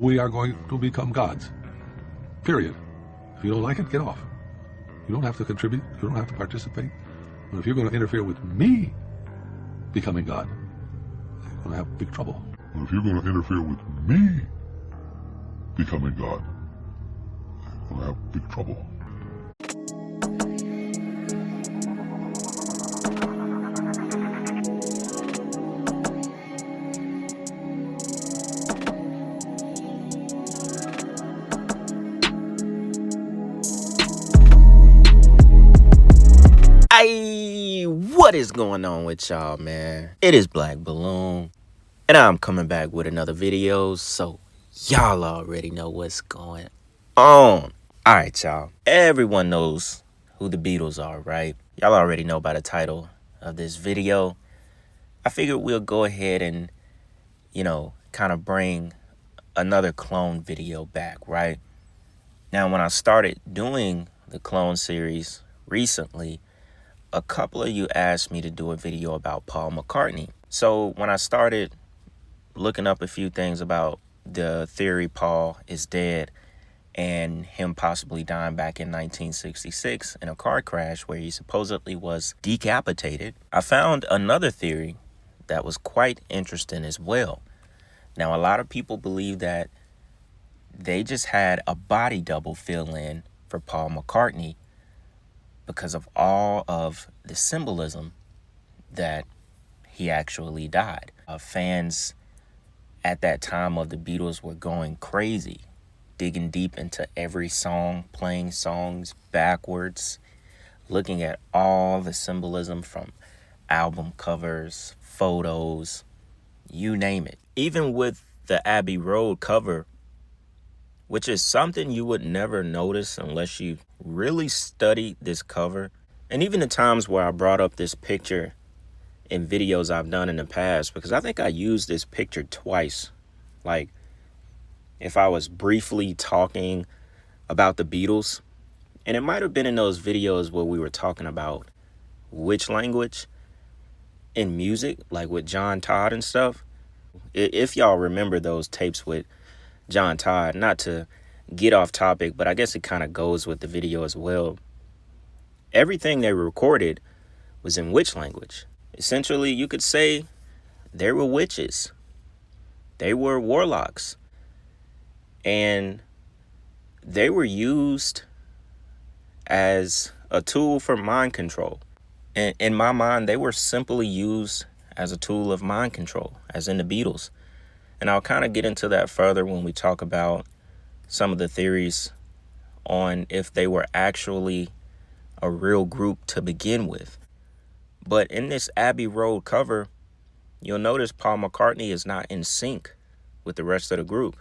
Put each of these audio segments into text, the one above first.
We are going to become gods. Period. If you don't like it, get off. You don't have to contribute. You don't have to participate. But if you're going to interfere with me becoming God, you're going to have big trouble. But if you're going to interfere with me becoming God, you're going to have big trouble. What is going on with y'all, man? It is Black Balloon, and I'm coming back with another video, so y'all already know what's going on. Alright, y'all. Everyone knows who the Beatles are, right? Y'all already know by the title of this video. I figured we'll go ahead and, kind of bring another clone video back, right? Now, when I started doing the clone series recently, a couple of you asked me to do a video about Paul McCartney. So when I started looking up a few things about the theory Paul is dead and him possibly dying back in 1966 in a car crash where he supposedly was decapitated, I found another theory that was quite interesting as well. Now, a lot of people believe that they just had a body double fill in for Paul McCartney because of all of the symbolism that he actually died. Fans at that time of the Beatles were going crazy, digging deep into every song, playing songs backwards, looking at all the symbolism from album covers, photos, you name it. Even with the Abbey Road cover, which is something you would never notice unless you really studied this cover. And even the times where I brought up this picture in videos I've done in the past, because I think I used this picture twice. Like, if I was briefly talking about the Beatles, and it might have been in those videos where we were talking about which language in music, like with John Todd and stuff. If y'all remember those tapes with John Todd, not to get off topic, but I guess it kind of goes with the video as well. Everything they recorded was in which language? Essentially, you could say they were witches. They were warlocks. And they were used as a tool for mind control. And in my mind, they were simply used as a tool of mind control, as in the Beatles. And I'll kind of get into that further when we talk about some of the theories on if they were actually a real group to begin with. But in this Abbey Road cover, you'll notice Paul McCartney is not in sync with the rest of the group.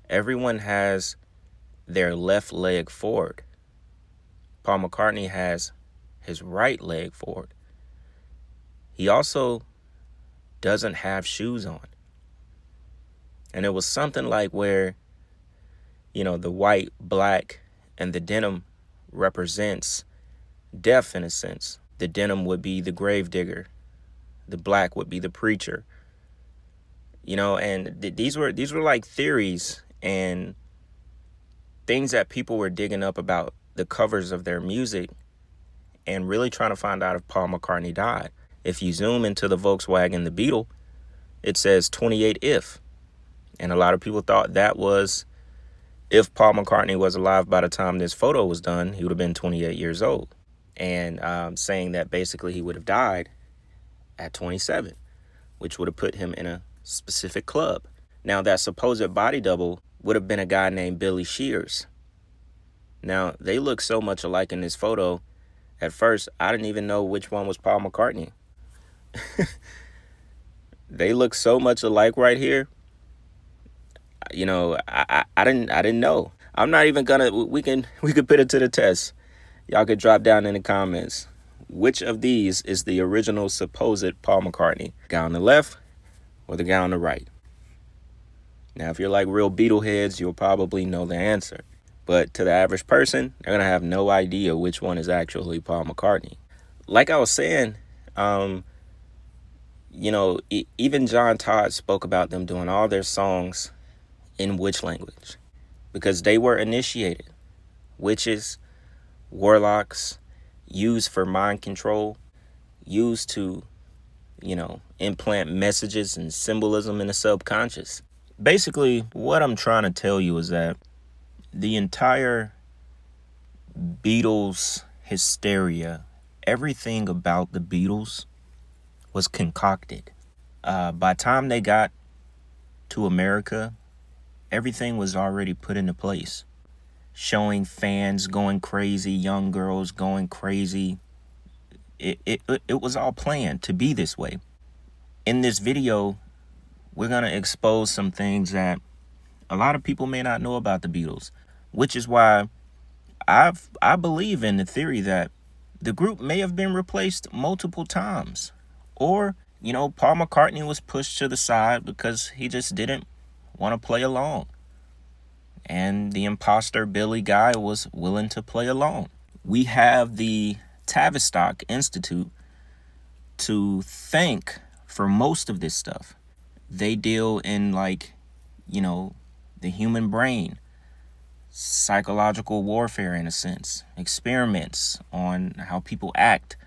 Everyone has their left leg forward. Paul McCartney has his right leg forward. He also doesn't have shoes on. And it was something like where, the white, black, and the denim represents death in a sense. The denim would be the gravedigger. The black would be the preacher. And these were like theories and things that people were digging up about the covers of their music and really trying to find out if Paul McCartney died. If you zoom into the Volkswagen, the Beetle, it says 28 if. And a lot of people thought that was if Paul McCartney was alive by the time this photo was done, he would have been 28 years old. And saying that basically he would have died at 27, which would have put him in a specific club. Now, that supposed body double would have been a guy named Billy Shears. Now, they look so much alike in this photo. At first, I didn't even know which one was Paul McCartney. They look so much alike right here. I didn't know. I'm not even gonna, we could put it to the test. Y'all could drop down in the comments. Which of these is the original supposed Paul McCartney? Guy on the left or the guy on the right? Now, if you're like real Beatle heads, you'll probably know the answer. But to the average person, they're gonna have no idea which one is actually Paul McCartney. Like I was saying, even John Todd spoke about them doing all their songs in witch language because they were initiated. Witches, warlocks, used for mind control, used to, implant messages and symbolism in the subconscious. Basically, what I'm trying to tell you is that the entire Beatles hysteria, everything about the Beatles was concocted. By the time they got to America, everything was already put into place. Showing fans going crazy, young girls going crazy. It was all planned to be this way. In this video, we're going to expose some things that a lot of people may not know about the Beatles, which is why I believe in the theory that the group may have been replaced multiple times. Or, Paul McCartney was pushed to the side because he just didn't want to play along. And the imposter Billy guy was willing to play along. We have the Tavistock Institute to thank for most of this stuff. They deal in the human brain, psychological warfare in a sense, experiments on how people act.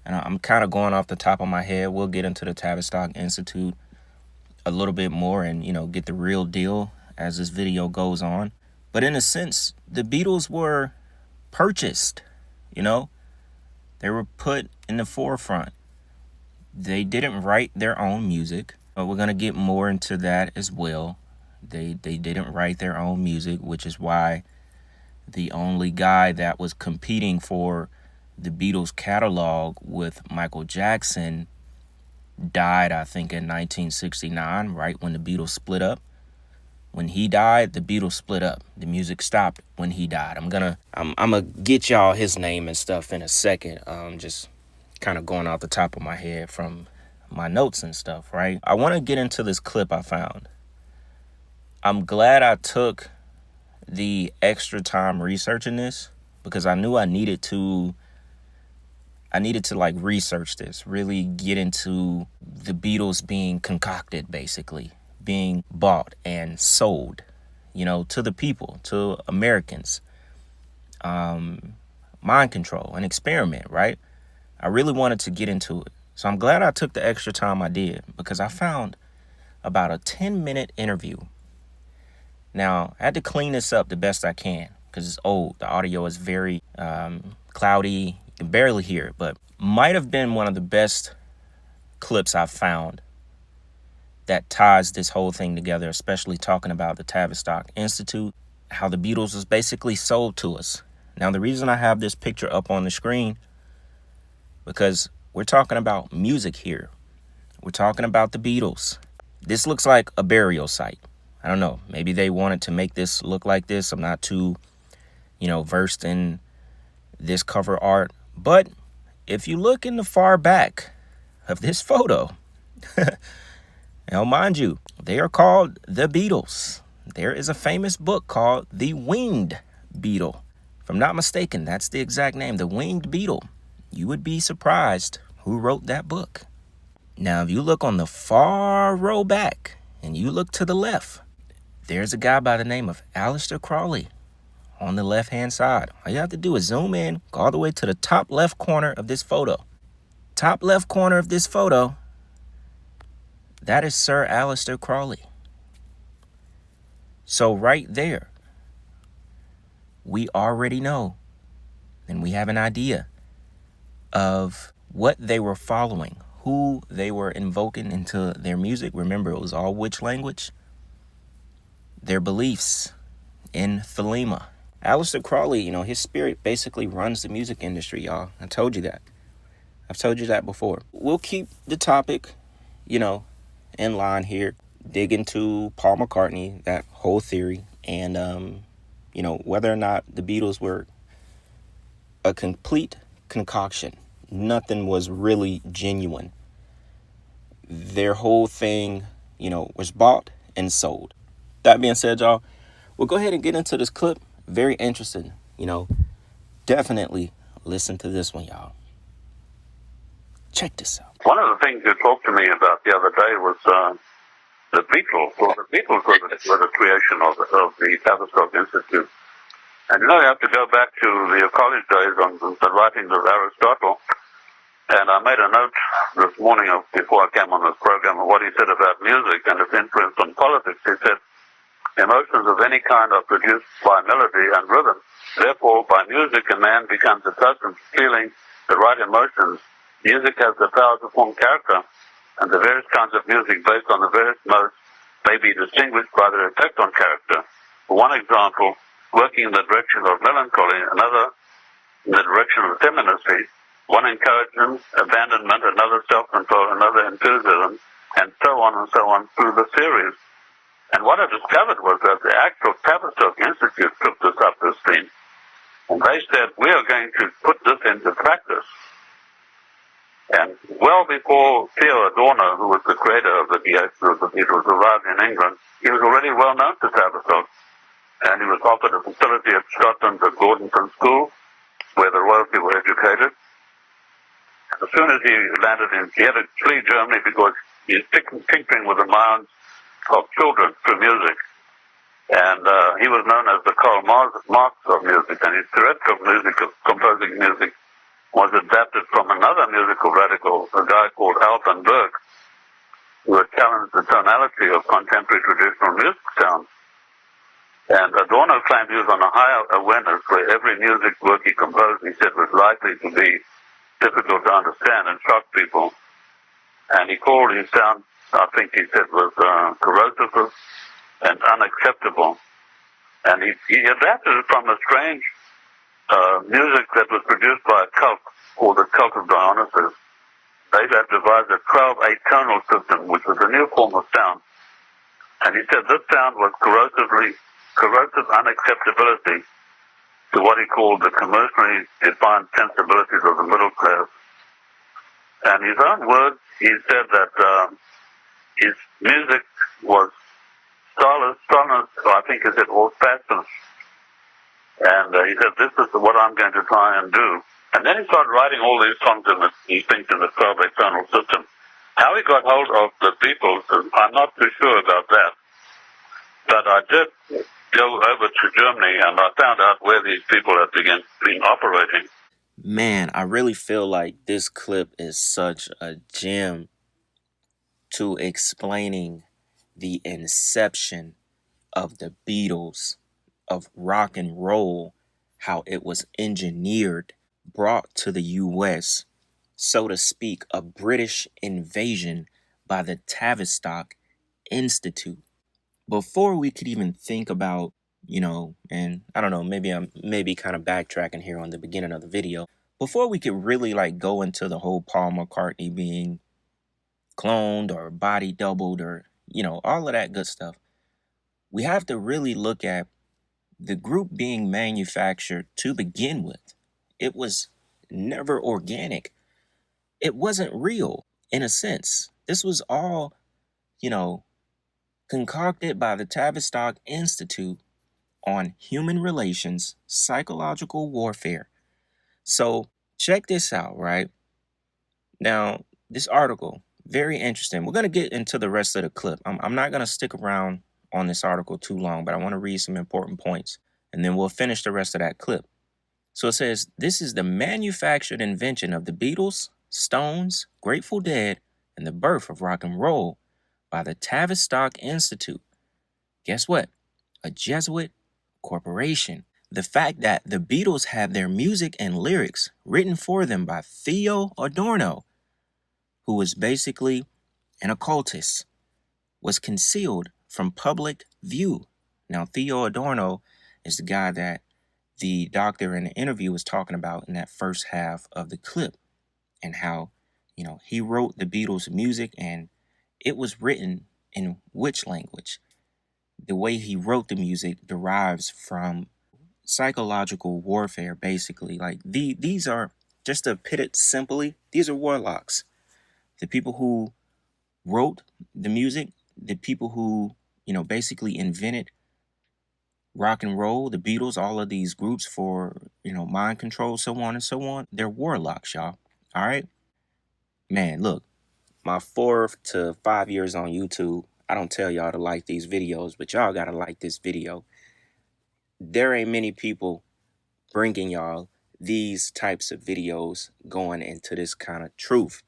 And I'm kind of going off the top of my head. We'll get into the Tavistock Institute a little bit more and, get the real deal as this video goes on. But in a sense, the Beatles were purchased, They were put in the forefront. They didn't write their own music. But we're going to get more into that as well. They didn't write their own music, which is why the only guy that was competing for the Beatles catalog with Michael Jackson died, I think, in 1969, right when the Beatles split up. When he died, the Beatles split up. The music stopped when he died. I'm gonna get y'all his name and stuff in a second. Just kind of going off the top of my head from my notes and stuff, right? I want to get into this clip I found. I'm glad I took the extra time researching this because I knew I needed to research this, really get into the Beatles being concocted, basically being bought and sold, to the people, to Americans. Mind control, an experiment, right? I really wanted to get into it. So I'm glad I took the extra time I did because I found about a 10-minute interview. Now, I had to clean this up the best I can because it's old. The audio is very cloudy. You can barely hear it, but might have been one of the best clips I've found that ties this whole thing together, especially talking about the Tavistock Institute, how the Beatles was basically sold to us. Now, the reason I have this picture up on the screen, because we're talking about music here. We're talking about the Beatles. This looks like a burial site. I don't know. Maybe they wanted to make this look like this. I'm not too, versed in this cover art. But if you look in the far back of this photo, now mind you, they are called the Beatles. There is a famous book called The Winged Beetle. If I'm not mistaken, that's the exact name, The Winged Beetle. You would be surprised who wrote that book. Now, if you look on the far row back and you look to the left, there's a guy by the name of Aleister Crowley on the left-hand side. All you have to do is zoom in, go all the way to the top left corner of this photo. Top left corner of this photo, that is Sir Aleister Crowley. So right there, we already know and we have an idea of what they were following, who they were invoking into their music. Remember, it was all witch language. Their beliefs in Thelema. Aleister Crowley, his spirit basically runs the music industry, y'all. I told you that. I've told you that before. We'll keep the topic, in line here. Dig into Paul McCartney, that whole theory, and, whether or not the Beatles were a complete concoction. Nothing was really genuine. Their whole thing, was bought and sold. That being said, y'all, we'll go ahead and get into this clip. Very interesting, Definitely listen to this one, y'all. Check this out. One of the things you talked to me about the other day was the Beatles. Well, the Beatles were the creation of the Tavistock Institute. And you have to go back to the college days on the writings of Aristotle. And I made a note this morning before I came on this program of what he said about music and its influence on politics. He said, emotions of any kind are produced by melody and rhythm. Therefore, by music, a man becomes accustomed to feeling the right emotions. Music has the power to form character, and the various kinds of music based on the various modes may be distinguished by their effect on character. For one example, working in the direction of melancholy, another in the direction of femininity, one encouragement, abandonment, another self-control, another enthusiasm, and so on through the series. And what I discovered was that the actual Tavistock Institute took this up this theme. And they said, we are going to put this into practice. And well before Theo Adorno, who was the creator of the Beatles, arrived in England, he was already well known to Tavistock. And he was offered a facility at Scotland at Gordonton School, where the royalty were educated. As soon as he landed he had to flee Germany because he's tinkering with the minds of children through music. And he was known as the Karl Marx of music, and his theoretical music of composing music was adapted from another musical radical, a guy called Alban Berg, who had challenged the tonality of contemporary traditional music sounds. And Adorno claimed he was on a higher awareness where every music work he composed, he said, was likely to be difficult to understand and shock people. And he called his sound, I think he said, was corrosive and unacceptable. And he adapted it from a strange music that was produced by a cult called the Cult of Dionysus. They had devised a 12-8 tonal system, which was a new form of sound. And he said this sound was corrosive unacceptability to what he called the commercially defined sensibilities of the middle class. And his own words, he said that his music was stylist, I think he said old-fashioned. And he said, this is what I'm going to try and do. And then he started writing all these songs he thinks in the 12-8 tonal system. How he got hold of the Beatles, I'm not too sure about that. But I did go over to Germany and I found out where these people had been operating. Man, I really feel like this clip is such a gem to explaining the inception of the Beatles, of rock and roll, how it was engineered, brought to the U.S., so to speak, a British invasion by the Tavistock Institute. Before we could even think about, and I don't know, maybe I'm kind of backtracking here on the beginning of the video. Before we could really go into the whole Paul McCartney being cloned or body doubled or, all of that good stuff, we have to really look at the group being manufactured to begin with. It was never organic. It wasn't real, in a sense. This was all, concocted by the Tavistock Institute on human relations, psychological warfare. So check this out, right? Now, this article, very interesting. We're going to get into the rest of the clip. I'm not going to stick around on this article too long, but I want to read some important points, and then we'll finish the rest of that clip. So it says, this is the manufactured invention of the Beatles, Stones, Grateful Dead, and the birth of rock and roll by the Tavistock Institute. Guess what? A Jesuit corporation. The fact that the Beatles had their music and lyrics written for them by Theo Adorno, who was basically an occultist, was concealed from public view. Now, Theo Adorno is the guy that the doctor in the interview was talking about in that first half of the clip, and how, he wrote the Beatles' music and it was written in which language? The way he wrote the music derives from psychological warfare, basically. These are, just to put it simply, these are warlocks. The people who wrote the music, the people who, basically invented rock and roll, the Beatles, all of these groups for, mind control, so on and so on. They're warlocks, y'all. All right? Man, look, my 4 to 5 years on YouTube, I don't tell y'all to like these videos, but y'all gotta like this video. There ain't many people bringing y'all these types of videos going into this kind of truth.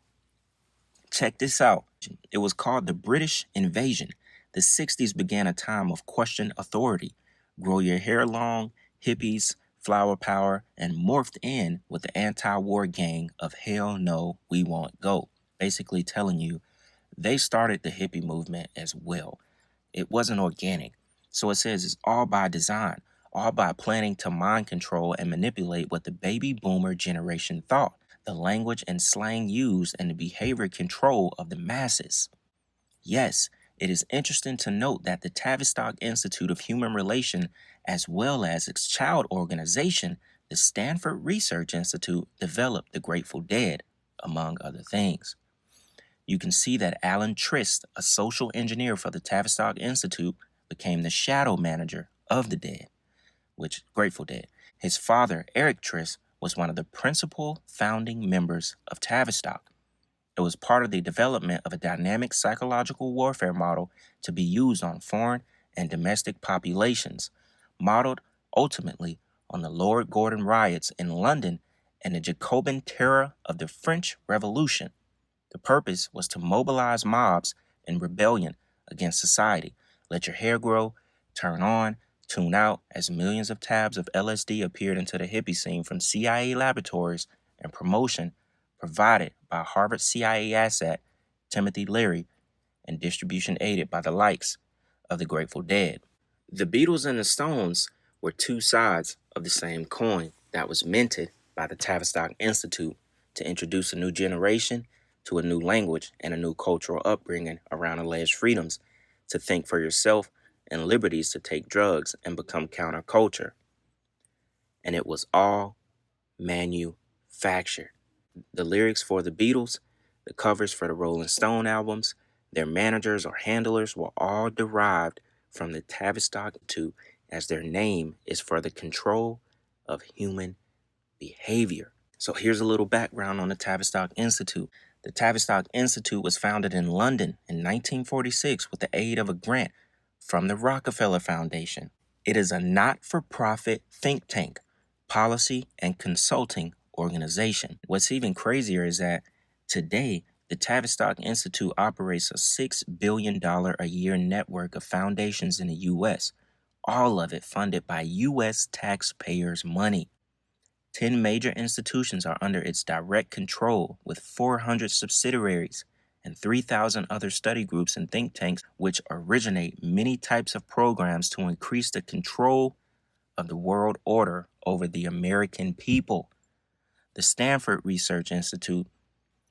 Check this out. It was called the British Invasion. The 60s began a time of questioned authority. Grow your hair long, hippies, flower power, and morphed in with the anti-war gang of hell no, we won't go. Basically telling you they started the hippie movement as well. It wasn't organic. So it says it's all by design, all by planning to mind control and manipulate what the baby boomer generation thought, the language and slang used, and the behavior control of the masses. Yes, it is interesting to note that the Tavistock Institute of Human Relation, as well as its child organization, the Stanford Research Institute, developed the Grateful Dead, among other things. You can see that Alan Trist, a social engineer for the Tavistock Institute, became the shadow manager of the Dead, which Grateful Dead. His father, Eric Trist, was one of the principal founding members of Tavistock. It was part of the development of a dynamic psychological warfare model to be used on foreign and domestic populations, modeled ultimately on the Lord Gordon riots in London and the Jacobin terror of the French Revolution. The purpose was to mobilize mobs in rebellion against society. Let your hair grow, turn on, tune out, as millions of tabs of LSD appeared into the hippie scene from CIA laboratories and promotion provided by Harvard CIA asset Timothy Leary and distribution aided by the likes of the Grateful Dead. The Beatles and the Stones were two sides of the same coin that was minted by the Tavistock Institute to introduce a new generation to a new language and a new cultural upbringing around alleged freedoms to think for yourself and liberties to take drugs and become counterculture. And it was all manufactured. The lyrics for the Beatles, the covers for the Rolling Stone albums, their managers or handlers were all derived from the Tavistock Institute, as their name is for the control of human behavior. So here's a little background on the Tavistock Institute. The Tavistock Institute was founded in London in 1946 with the aid of a grant from the Rockefeller Foundation. It is a not-for-profit think tank, policy, and consulting organization. What's even crazier is that today, the Tavistock Institute operates a $6 billion a year network of foundations in the U.S., all of it funded by U.S. taxpayers' money. 10 major institutions are under its direct control, with 400 subsidiaries and 3,000 other study groups and think tanks, which originate many types of programs to increase the control of the world order over the American people. The Stanford Research Institute,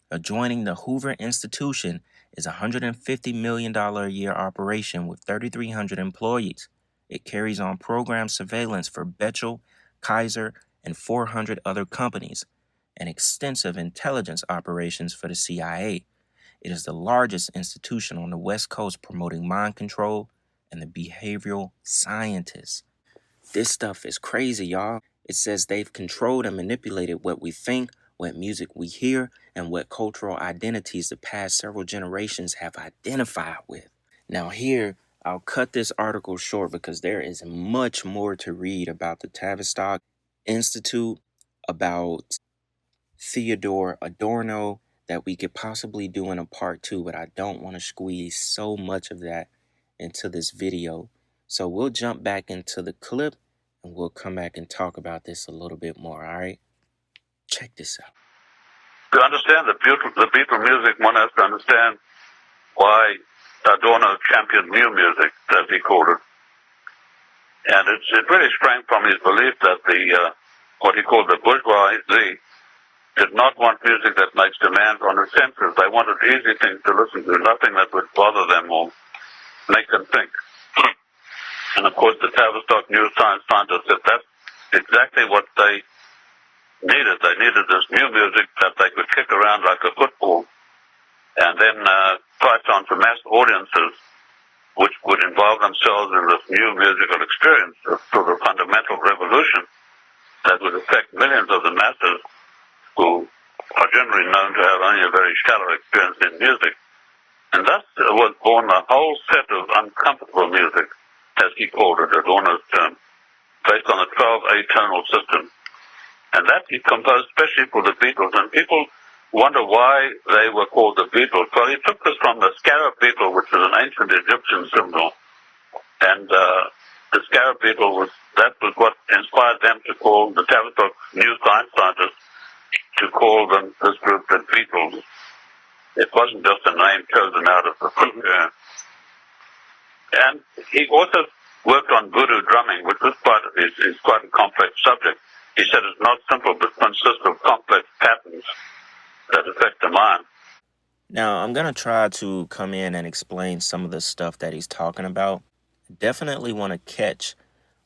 adjoining the Hoover Institution, is a $150 million a year operation with 3,300 employees. It carries on program surveillance for Bechtel, Kaiser, and 400 other companies, and extensive intelligence operations for the CIA. It is the largest institution on the West Coast promoting mind control and the behavioral scientists. This stuff is crazy, y'all. It says they've controlled and manipulated what we think, what music we hear, and what cultural identities the past several generations have identified with. Now here, I'll cut this article short because there is much more to read about the Tavistock Institute, about Theodore Adorno, that we could possibly do in a part 2, but I don't want to squeeze so much of that into this video. So we'll jump back into the clip and we'll come back and talk about this a little bit more, all right? Check this out. To understand the Beatle music, one has to understand why Adorno championed new music, as he called it. And it really sprang from his belief that what he called the bourgeoisie did not want music that makes demands on the senses. They wanted easy things to listen to, nothing that would bother them or make them think. And of course, the Tavistock New Science scientists said that's exactly what they needed. They needed this new music that they could kick around like a football and then pass on to mass audiences, which would involve themselves in this new musical experience, a sort of fundamental revolution that would affect millions of the masses who are generally known to have only a very shallow experience in music. And thus was born a whole set of uncomfortable music, as he called it, Adorno's term, based on a 12-atonal system. And that he composed especially for the Beatles. And people wonder why they were called the Beatles. Well, he took this from the scarab beetle, which is an ancient Egyptian symbol. And the scarab beetle was what inspired them to call the Tavistock new science scientists to call them, this group, the Beatles. It wasn't just a name chosen out of the book. And he also worked on voodoo drumming, which is quite a complex subject. He said it's not simple, but consists of complex patterns that affect the mind. Now, I'm going to try to come in and explain some of the stuff that he's talking about. Definitely want to catch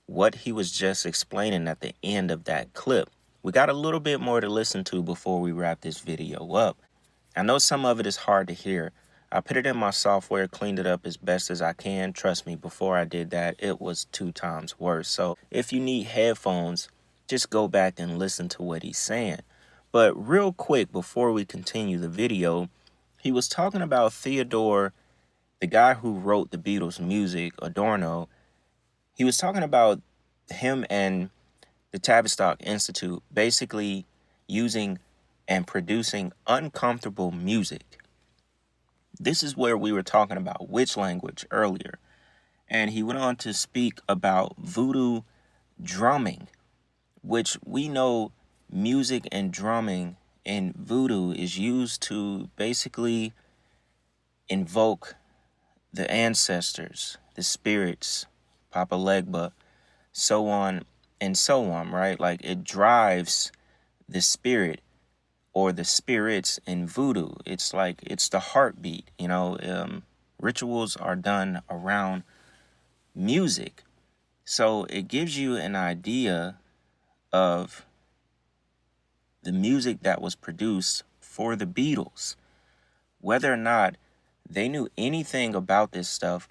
what he was just explaining at the end of that clip. We got a little bit more to listen to before we wrap this video up. I know some of it is hard to hear. I put it in my software, cleaned it up as best as I can. Trust me, before I did that, it was 2 times worse. So if you need headphones, just go back and listen to what he's saying. But real quick, before we continue the video, he was talking about Theodore, the guy who wrote the Beatles music, Adorno. He was talking about him and the Tavistock Institute basically using and producing uncomfortable music. This is where we were talking about which language earlier. And he went on to speak about voodoo drumming, which we know music and drumming in voodoo is used to basically invoke the ancestors, the spirits, Papa Legba, so on and so on, right? Like it drives the spirit or the spirits in voodoo. It's like it's the heartbeat, you know. Rituals are done around music. So it gives you an idea of the music that was produced for the Beatles. Whether or not they knew anything about this stuff,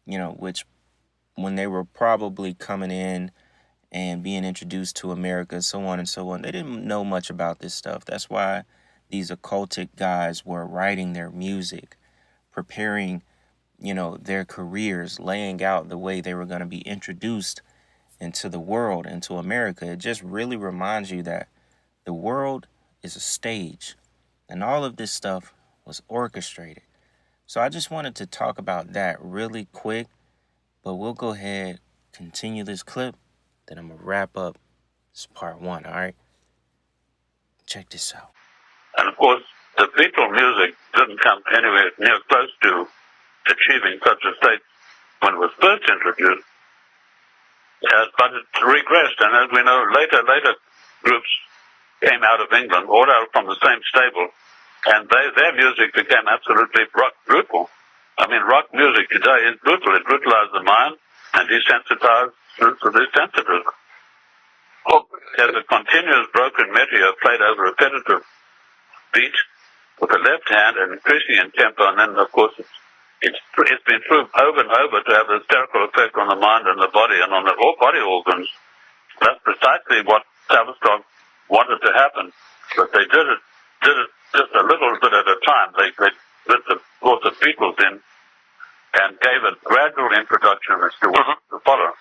you know, which when they were probably coming in and being introduced to America, so on and so on, they didn't know much about this stuff. That's why these occultic guys were writing their music, preparing, you know, their careers, laying out the way they were going to be introduced into the world, into America. It just really reminds you that the world is a stage, and all of this stuff was orchestrated. So I just wanted to talk about that really quick, but we'll go ahead, continue this clip, then I'm going to wrap up this part 1, all right? Check this out. And of course, the Beatles music didn't come anywhere near close to achieving such a state when it was first introduced, but it regressed. And as we know, later groups came out of England, all out from the same stable, and their music became absolutely brutal. I mean, rock music today is brutal. It brutalized the mind and desensitized to the sensitive. There's a continuous broken meteor played over a repetitive beat with the left hand and increasing in tempo, and then, of course, it's been proved over and over to have a hysterical effect on the mind and the body and on the whole body organs. That's precisely what Tavistock wanted to happen, but they did it just a little bit at a time. They brought the Beatles in and gave a gradual introduction as to what to follow.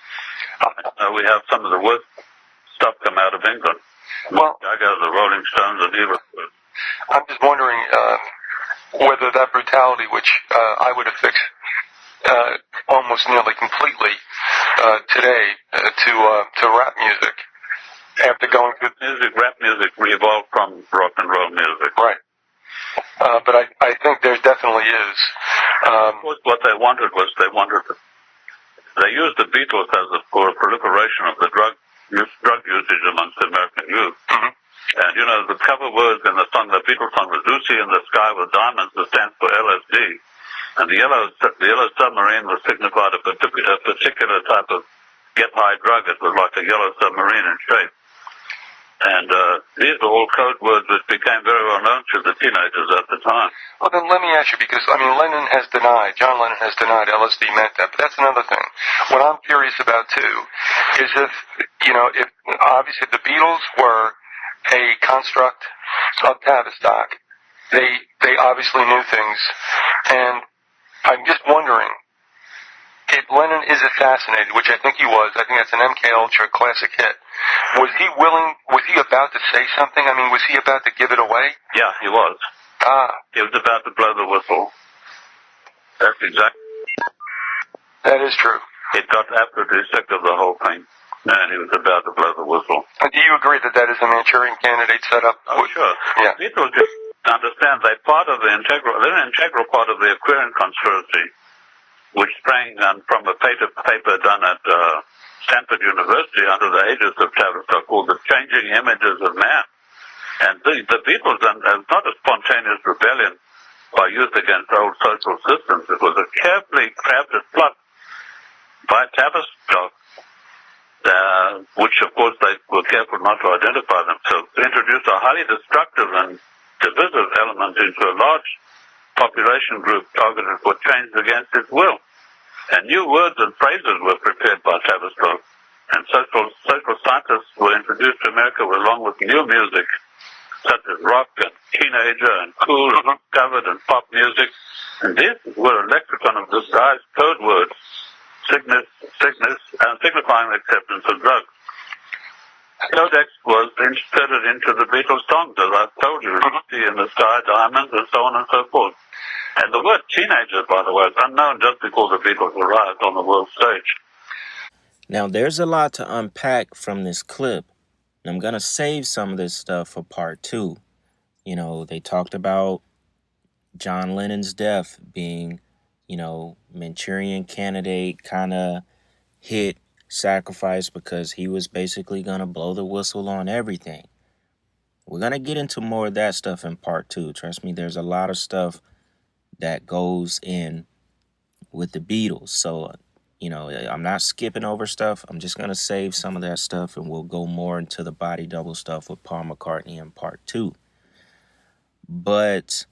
We have some of the worst stuff come out of England. Well, I go to the Rolling Stones and even. I'm just wondering whether that brutality, which I would affix almost nearly completely today to rap music, after going through Rap music evolved from rock and roll music. Right. But I think there definitely is. Of course, what they wanted was they used the Beatles for a proliferation of the drug usage amongst American youth. Mm-hmm. And, you know, the cover words in the song, the Beatles song, was Lucy in the Sky with Diamonds, that stands for LSD. And the yellow submarine was signified a particular type of get-high drug. It was like a yellow submarine in shape. And these are all code words which became very well known to the teenagers at the time. Well, then let me ask you, because, John Lennon has denied LSD meant that, but that's another thing. What I'm curious about, too, is if obviously the Beatles were a construct of Tavistock, they obviously knew things, and I'm just wondering if Lennon is assassinated, which I think he was. I think that's an MK Ultra classic hit. Was he willing? Was he about to say something? I mean, was he about to give it away? Yeah, he was. He was about to blow the whistle. That's exactly. That is true. He got absolutely sick of the whole thing, and he was about to blow the whistle. Do you agree that that is the Manchurian Candidate setup? Oh, sure. Yeah. People just understand they're they're an integral part of the Aquarian conspiracy, which sprang from a paper done at Stanford University under the aegis of Tavistock called The Changing Images of Man. And the Beatles, and not a spontaneous rebellion by youth against old social systems. It was a carefully crafted plot by Tavistock, which of course they were careful not to identify themselves, to introduce a highly destructive and divisive element into a large population group targeted for change against its will. And new words and phrases were prepared by Tavistock, and social scientists were introduced to America along with new music, such as rock and teenager and cool and discovered and pop music. And these were a lexicon of disguised code words, sickness, and signifying acceptance of drugs. Codex was inserted into the Beatles songs, as I've told you, see in the sky, diamonds, and so on and so forth. And the word teenager, by the way, is unknown just because the Beatles arrived on the world stage. Now, there's a lot to unpack from this clip. And I'm going to save some of this stuff for part 2. You know, they talked about John Lennon's death being, Manchurian Candidate kind of hit sacrifice because he was basically going to blow the whistle on everything. We're going to get into more of that stuff in part 2. Trust me, there's a lot of stuff that goes in with the Beatles. So, I'm not skipping over stuff. I'm just going to save some of that stuff, and we'll go more into the body double stuff with Paul McCartney in part 2. But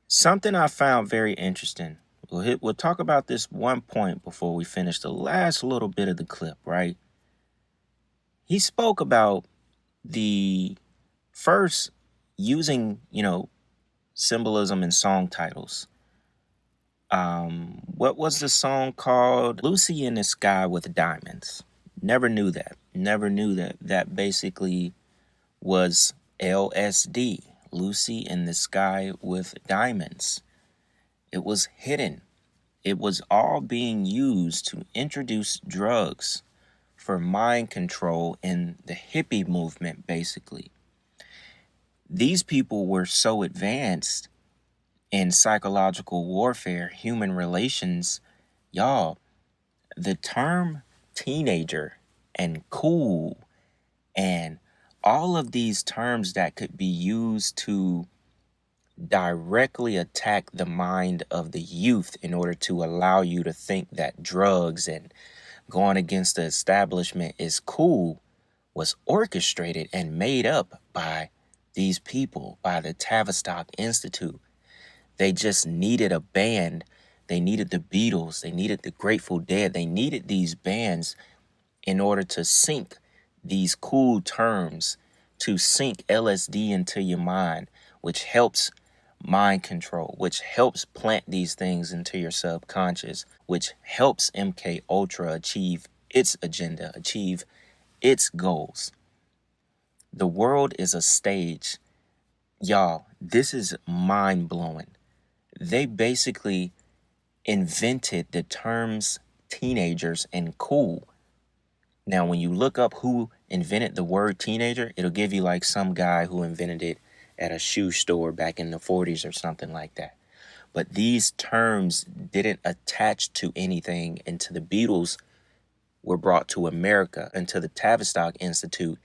something I found very interesting. We'll talk about this one point before we finish the last little bit of the clip, right? He spoke about the first using, symbolism in song titles. What was the song called? Lucy in the Sky with Diamonds. Never knew that. That basically was LSD. Lucy in the Sky with Diamonds. It was hidden. It was all being used to introduce drugs for mind control in the hippie movement, basically. These people were so advanced in psychological warfare, human relations. Y'all, the term teenager and cool and all of these terms that could be used to directly attack the mind of the youth in order to allow you to think that drugs and going against the establishment is cool was orchestrated and made up by these people, by the Tavistock Institute. They just needed a band. They needed the Beatles. They needed the Grateful Dead. They needed these bands in order to sink these cool terms, to sink LSD into your mind, which helps mind control, which helps plant these things into your subconscious, which helps MK Ultra achieve its agenda, achieve its goals. The world is a stage. Y'all, this is mind-blowing. They basically invented the terms teenagers and cool. Now, when you look up who invented the word teenager, it'll give you like some guy who invented it at a shoe store back in the 40s or something like that. But these terms didn't attach to anything until the Beatles were brought to America, until the Tavistock Institute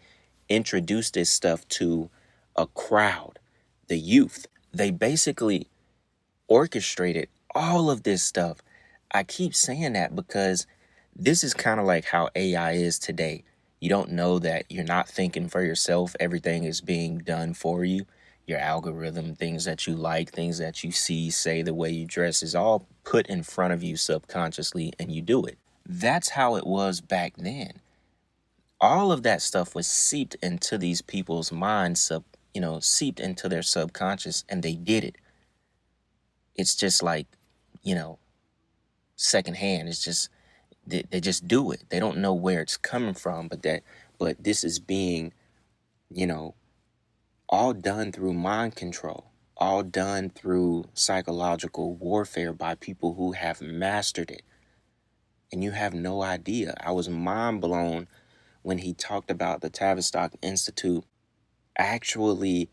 introduced this stuff to a crowd, the youth. They basically orchestrated all of this stuff. I keep saying that because this is kind of like how AI is today. You don't know that you're not thinking for yourself. Everything is being done for you. Your algorithm, things that you like, things that you see, say, the way you dress is all put in front of you subconsciously, and you do it. That's how it was back then. All of that stuff was seeped into these people's minds seeped into their subconscious, and they did it. It's just like, secondhand. It's just, they just do it. They don't know where it's coming from, but this is being, you know, all done through mind control, all done through psychological warfare by people who have mastered it. And you have no idea. I was mind blown when he talked about the Tavistock Institute actually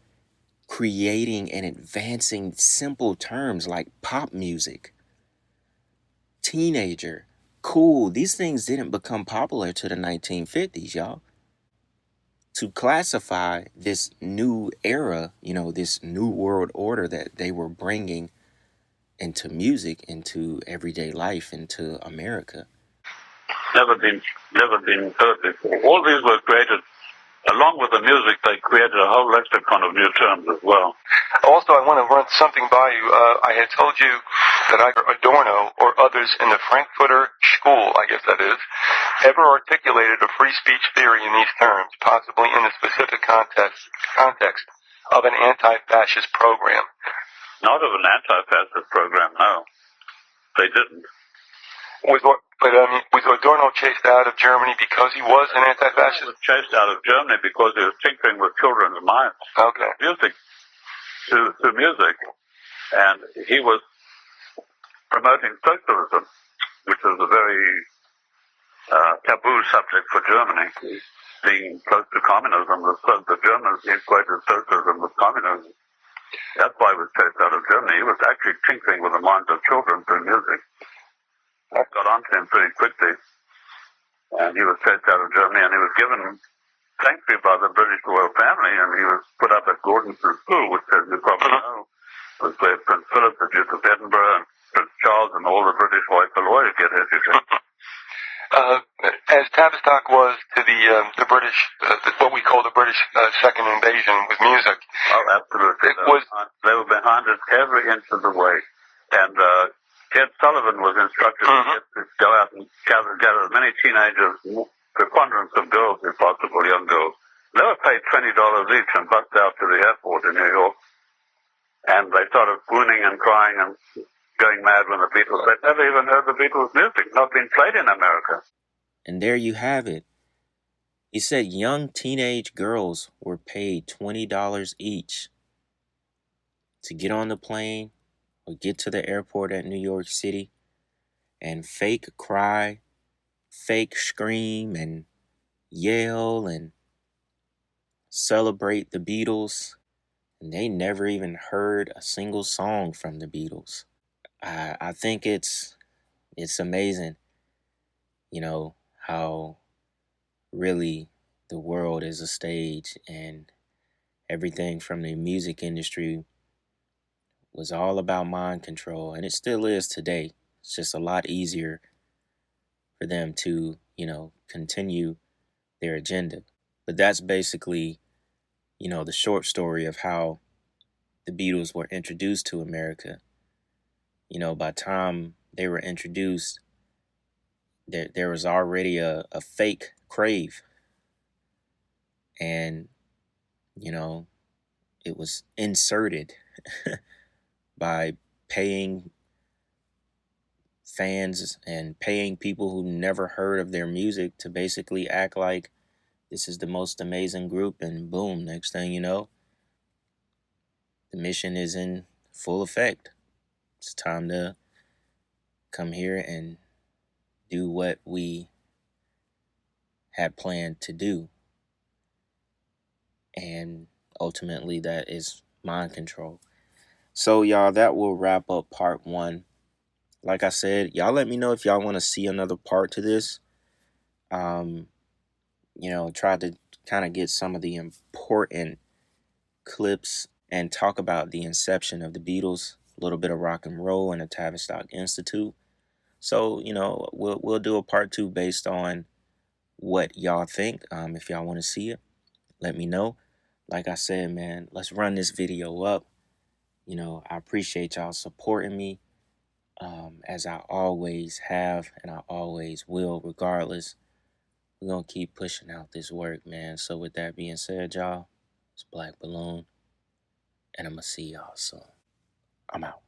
creating and advancing simple terms like pop music, teenager, cool. These things didn't become popular to the 1950s, y'all. To classify this new era, this new world order that they were bringing into music, into everyday life, into America. Never been heard before. All these were created, along with the music, they created a whole lexicon of new terms as well. Also, I want to run something by you. I had told you that either Adorno or others in the Frankfurter School, I guess that is, ever articulated a free speech theory in these terms, possibly in the specific context of an anti-fascist program. Not of an anti-fascist program, no. They didn't. Was Adorno chased out of Germany because he was an anti-fascist? He was chased out of Germany because he was tinkering with children's minds. Okay. Music. To music. And he was promoting socialism, which was a very taboo subject for Germany. Being close to communism, the Germans equated socialism with communism. That's why he was chased out of Germany. He was actually tinkering with the minds of children through music. I got onto him pretty quickly, and he was chased out of Germany, and he was given sanctuary by the British royal family, and he was put up at Gordonston School, which, as you probably know, was where Prince Philip, the Duke of Edinburgh, and Prince Charles, and all the British white lawyers get educated. As Tavistock was to the British, what we call the British second invasion with music. Oh, absolutely. They were behind us every inch of the way, and Ted Sullivan was instructed to go out and gather as many teenagers, preponderance of girls, if possible, young girls. They were paid $20 each and bussed out to the airport in New York. And they started swooning and crying and going mad when the Beatles, they'd never even heard the Beatles' music, not been played in America. And there you have it. He said young teenage girls were paid $20 each to get on the plane or get to the airport at New York City and fake cry, fake scream and yell and celebrate the Beatles. And they never even heard a single song from the Beatles. I think it's amazing, how really the world is a stage, and everything from the music industry was all about mind control, and it still is today. It's just a lot easier for them to, continue their agenda. But that's basically, the short story of how the Beatles were introduced to America. By the time they were introduced, there was already a fake crave. And, it was inserted by paying fans and paying people who never heard of their music to basically act like this is the most amazing group, and boom, next thing you know, the mission is in full effect. It's time to come here and do what we had planned to do. And ultimately, that is mind control. So, y'all, that will wrap up part 1. Like I said, y'all let me know if y'all want to see another part to this. Try to kind of get some of the important clips and talk about the inception of the Beatles, a little bit of rock and roll, and the Tavistock Institute. So, we'll do a part 2 based on what y'all think. If y'all want to see it, let me know. Like I said, man, let's run this video up. I appreciate y'all supporting me, as I always have, and I always will, regardless. We're going to keep pushing out this work, man. So with that being said, y'all, it's Black Balloon. and I'm going to see y'all soon. I'm out.